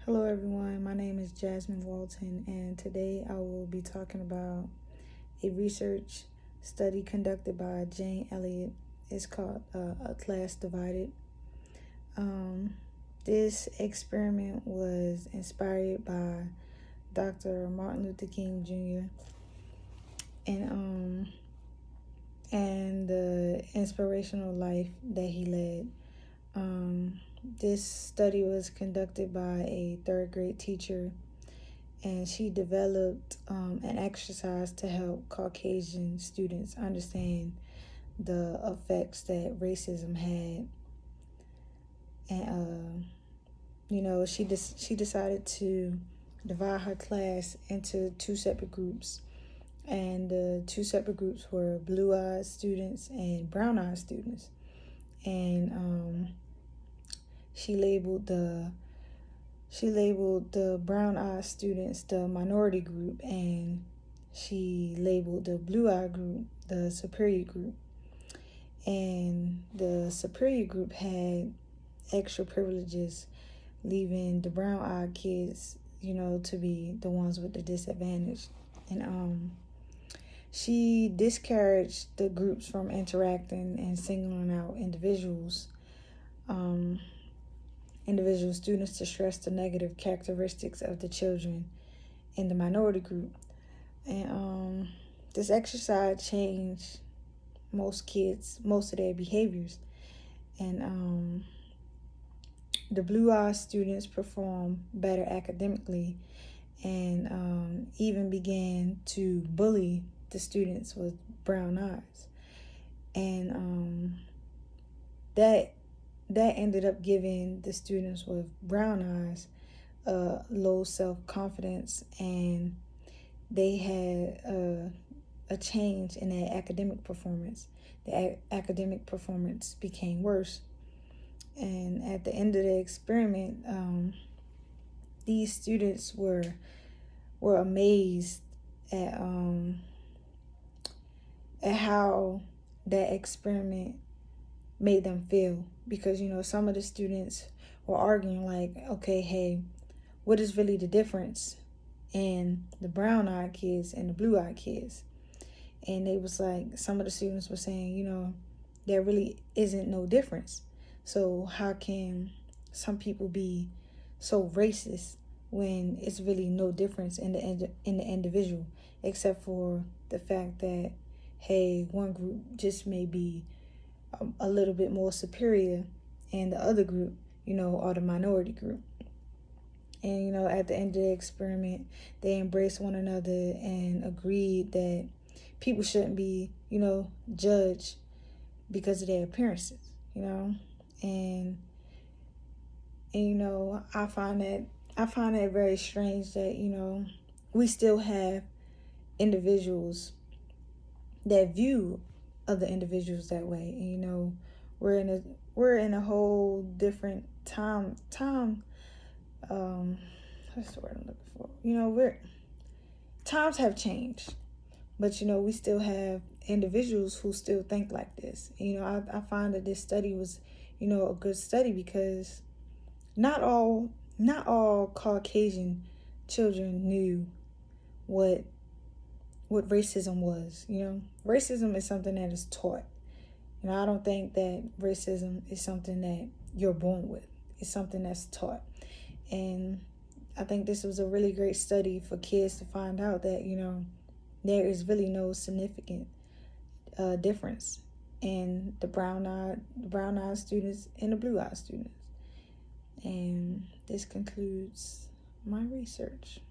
Hello everyone, my name is Jasmine Walton, and today I will be talking about a research study conducted by Jane Elliott. It's called A Class Divided. This experiment was inspired by Dr. Martin Luther King Jr. and the inspirational life that he led. This study was conducted by a third grade teacher, and she developed an exercise to help Caucasian students understand the effects that racism had. And she decided to divide her class into two separate groups, and the two separate groups were blue-eyed students and brown-eyed students. And she labeled the brown-eyed students the minority group, and she labeled the blue-eyed group the superior group. And the superior group had extra privileges, leaving the brown-eyed kids, to be the ones with the disadvantage. And she discouraged the groups from interacting and singling out individual students to stress the negative characteristics of the children in the minority group. And this exercise changed most of their behaviors. And the blue-eyed students performed better academically, and even began to bully the students with brown eyes. And that ended up giving the students with brown eyes low self-confidence, and they had a change in their academic performance. The academic performance became worse. And at the end of the experiment, these students were amazed at how that experiment made them feel, because some of the students were arguing like, okay, hey, what is really the difference in the brown-eyed kids and the blue-eyed kids? And they was like, some of the students were saying, there really isn't no difference. So how can some people be so racist when it's really no difference in the individual, except for the fact that, hey, one group just may be a little bit more superior, and the other group, are the minority group. And at the end of the experiment, they embraced one another and agreed that people shouldn't be, judged because of their appearances, and I find that very strange that we still have individuals that view other individuals that way. And we're in a whole different time. What's the word I'm looking for? Times have changed, but we still have individuals who still think like this. I find that this study was a good study, because not all Caucasian children knew what racism was. Racism is something that is taught. I don't think that racism is something that you're born with. It's something that's taught. And I think this was a really great study for kids to find out that, there is really no significant difference in the brown-eyed students and the blue-eyed students. And this concludes my research.